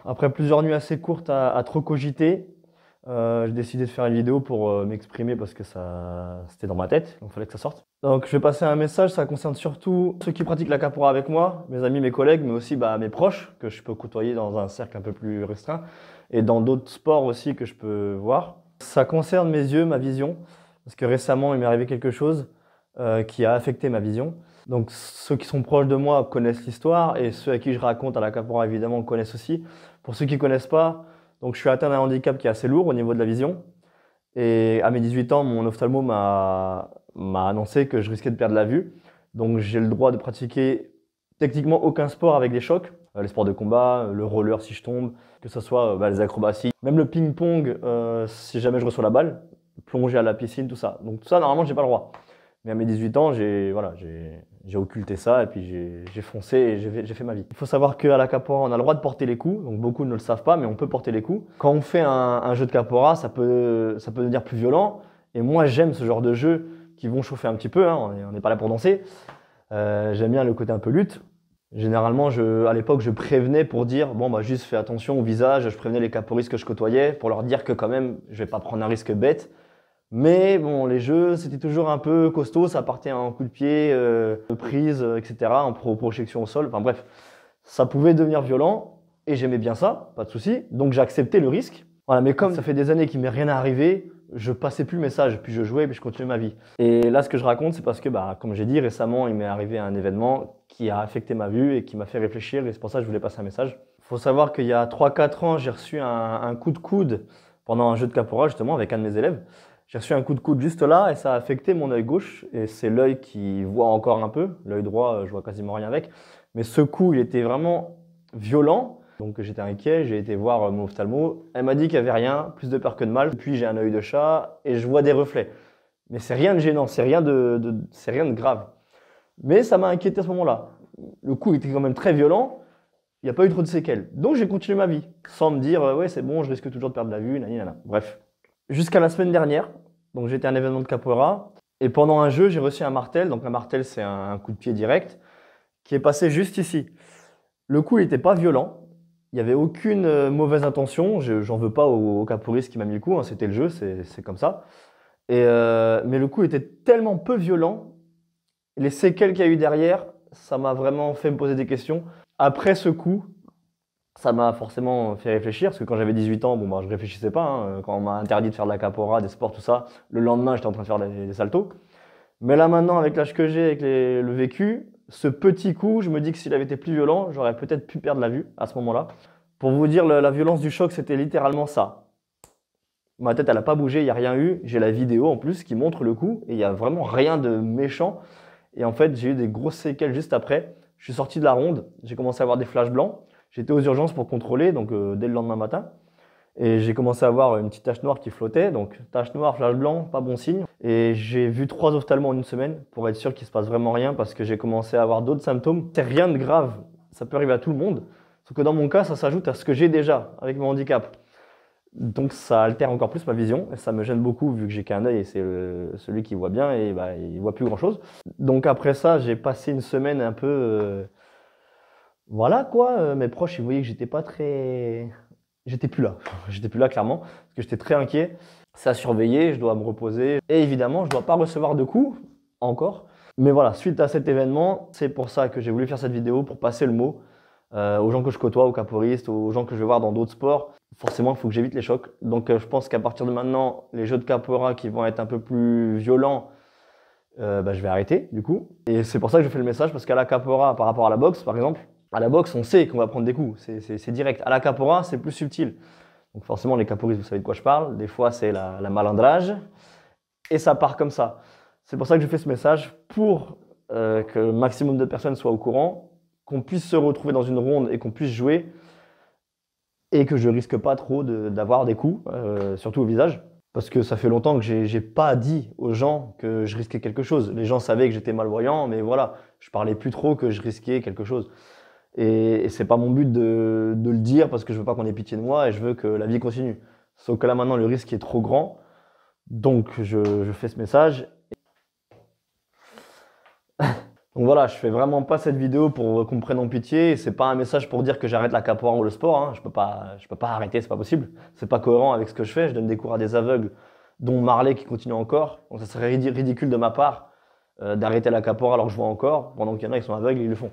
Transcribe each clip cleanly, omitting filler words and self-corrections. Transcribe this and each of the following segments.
Après plusieurs nuits assez courtes à trop cogiter, j'ai décidé de faire une vidéo pour m'exprimer parce que c'était dans ma tête, donc il fallait que ça sorte. Donc je vais passer un message, ça concerne surtout ceux qui pratiquent la capoeira avec moi, mes amis, mes collègues, mais aussi mes proches que je peux côtoyer dans un cercle un peu plus restreint et dans d'autres sports aussi que je peux voir. Ça concerne mes yeux, ma vision, parce que récemment il m'est arrivé quelque chose qui a affecté ma vision. Donc ceux qui sont proches de moi connaissent l'histoire et ceux à qui je raconte à la capoeira évidemment connaissent aussi. Pour ceux qui ne connaissent pas, donc je suis atteint d'un handicap qui est assez lourd au niveau de la vision. Et à mes 18 ans, mon ophtalmo m'a annoncé que je risquais de perdre la vue. Donc j'ai le droit de pratiquer techniquement aucun sport avec des chocs. Les sports de combat, le roller si je tombe, que ce soit les acrobaties, même le ping-pong si jamais je reçois la balle, plonger à la piscine, tout ça. Donc tout ça, normalement, j'ai pas le droit. Mais à mes 18 ans, j'ai occulté ça et puis j'ai foncé et j'ai fait ma vie. Il faut savoir qu'à la capoeira, on a le droit de porter les coups. Donc beaucoup ne le savent pas, mais on peut porter les coups. Quand on fait un jeu de capoeira, ça peut devenir plus violent. Et moi, j'aime ce genre de jeux qui vont chauffer un petit peu, hein. On n'est pas là pour danser. J'aime bien le côté un peu lutte. Généralement, à l'époque, je prévenais pour dire, bon, juste fais attention au visage. Je prévenais les capoeiristes que je côtoyais pour leur dire que quand même, je vais pas prendre un risque bête. Mais bon, les jeux, c'était toujours un peu costaud, ça partait en coup de pied, prise, etc., en projection au sol. Enfin bref, ça pouvait devenir violent et j'aimais bien ça, pas de souci. Donc j'ai accepté le risque. Voilà, mais comme ça fait des années qu'il m'est rien arrivé, je passais plus le message, puis je jouais, puis je continuais ma vie. Et là, ce que je raconte, c'est parce que, comme j'ai dit, récemment, il m'est arrivé un événement qui a affecté ma vue et qui m'a fait réfléchir, et c'est pour ça que je voulais passer un message. Il faut savoir qu'il y a 3-4 ans, j'ai reçu un coup de coude pendant un jeu de capoeira, justement, avec un de mes élèves. J'ai reçu un coup de coude juste là et ça a affecté mon œil gauche. Et c'est l'œil qui voit encore un peu. L'œil droit, je vois quasiment rien avec. Mais ce coup, il était vraiment violent. Donc j'étais inquiet, j'ai été voir mon ophtalmo. Elle m'a dit qu'il n'y avait rien, plus de peur que de mal. Puis j'ai un œil de chat et je vois des reflets. Mais c'est rien de gênant, c'est rien de grave. Mais ça m'a inquiété à ce moment-là. Le coup était quand même très violent. Il n'y a pas eu trop de séquelles. Donc j'ai continué ma vie, sans me dire ouais c'est bon, je risque toujours de perdre la vue, nani, nana. Bref. Jusqu'à la semaine dernière, donc j'étais à un événement de capoeira, et pendant un jeu, j'ai reçu un martel. Donc un martel, c'est un coup de pied direct, qui est passé juste ici. Le coup, il n'était pas violent, il n'y avait aucune mauvaise intention, j'en veux pas au capoeiriste qui m'a mis le coup, hein, c'était le jeu, c'est comme ça. Mais le coup était tellement peu violent, les séquelles qu'il y a eu derrière, ça m'a vraiment fait me poser des questions. Après ce coup, ça m'a forcément fait réfléchir, parce que quand j'avais 18 ans, je réfléchissais pas, hein. Quand on m'a interdit de faire de la capoeira, des sports, tout ça, le lendemain, j'étais en train de faire des saltos. Mais là maintenant, avec l'âge que j'ai, avec le vécu, ce petit coup, je me dis que s'il avait été plus violent, j'aurais peut-être pu perdre la vue à ce moment-là. Pour vous dire, la violence du choc, c'était littéralement ça. Ma tête, elle n'a pas bougé, il n'y a rien eu. J'ai la vidéo en plus qui montre le coup, et il n'y a vraiment rien de méchant. Et en fait, j'ai eu des grosses séquelles juste après. Je suis sorti de la ronde, j'ai commencé à avoir des flashs blancs. J'étais aux urgences pour contrôler, donc dès le lendemain matin. Et j'ai commencé à avoir une petite tache noire qui flottait. Donc tache noire, flash blanc, pas bon signe. Et j'ai vu 3 ophtalmos en une semaine pour être sûr qu'il ne se passe vraiment rien parce que j'ai commencé à avoir d'autres symptômes. C'est rien de grave, ça peut arriver à tout le monde. Sauf que dans mon cas, ça s'ajoute à ce que j'ai déjà avec mon handicap. Donc ça altère encore plus ma vision et ça me gêne beaucoup vu que j'ai qu'un œil et c'est celui qui voit bien et il voit plus grand chose. Donc après ça, j'ai passé une semaine un peu... voilà quoi, mes proches ils voyaient que j'étais pas très... J'étais plus là, j'étais plus là clairement, parce que j'étais très inquiet. C'est à surveiller, je dois me reposer. Et évidemment, je dois pas recevoir de coups, encore. Mais voilà, suite à cet événement, c'est pour ça que j'ai voulu faire cette vidéo, pour passer le mot aux gens que je côtoie, aux capoeiristes, aux gens que je vais voir dans d'autres sports. Forcément, il faut que j'évite les chocs. Donc je pense qu'à partir de maintenant, les jeux de capoeira qui vont être un peu plus violents, je vais arrêter du coup. Et c'est pour ça que je fais le message, parce qu'à la capoeira, par rapport à la boxe par exemple, à la boxe, on sait qu'on va prendre des coups, c'est direct. À la capoeira, c'est plus subtil. Donc forcément, les capoeiristes, vous savez de quoi je parle. Des fois, c'est la malandrage. Et ça part comme ça. C'est pour ça que je fais ce message, pour que le maximum de personnes soient au courant, qu'on puisse se retrouver dans une ronde et qu'on puisse jouer, et que je risque pas trop d'avoir des coups, surtout au visage. Parce que ça fait longtemps que j'ai pas dit aux gens que je risquais quelque chose. Les gens savaient que j'étais malvoyant, mais voilà, je parlais plus trop que je risquais quelque chose. Et c'est pas mon but de le dire parce que je veux pas qu'on ait pitié de moi et je veux que la vie continue. Sauf que là maintenant le risque est trop grand, donc je fais ce message. Donc voilà, je fais vraiment pas cette vidéo pour qu'on me prenne en pitié. Et c'est pas un message pour dire que j'arrête la capoeira ou le sport, hein. Je peux pas arrêter, c'est pas possible. C'est pas cohérent avec ce que je fais. Je donne des cours à des aveugles, dont Marley qui continue encore. Donc ça serait ridicule de ma part d'arrêter la capoeira alors que je vois encore, pendant qu'il y en a qui sont aveugles et ils le font.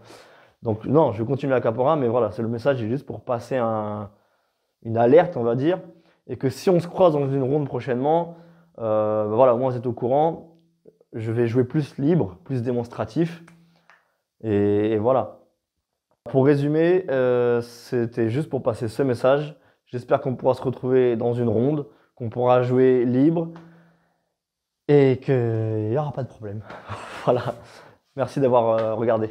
Donc non, je continue la capoeira, mais voilà, c'est le message, est juste pour passer une alerte, on va dire, et que si on se croise dans une ronde prochainement, bah voilà, au moins vous êtes au courant. Je vais jouer plus libre, plus démonstratif, et voilà. Pour résumer, c'était juste pour passer ce message. J'espère qu'on pourra se retrouver dans une ronde, qu'on pourra jouer libre et qu'il n'y aura pas de problème. Voilà. Merci d'avoir regardé.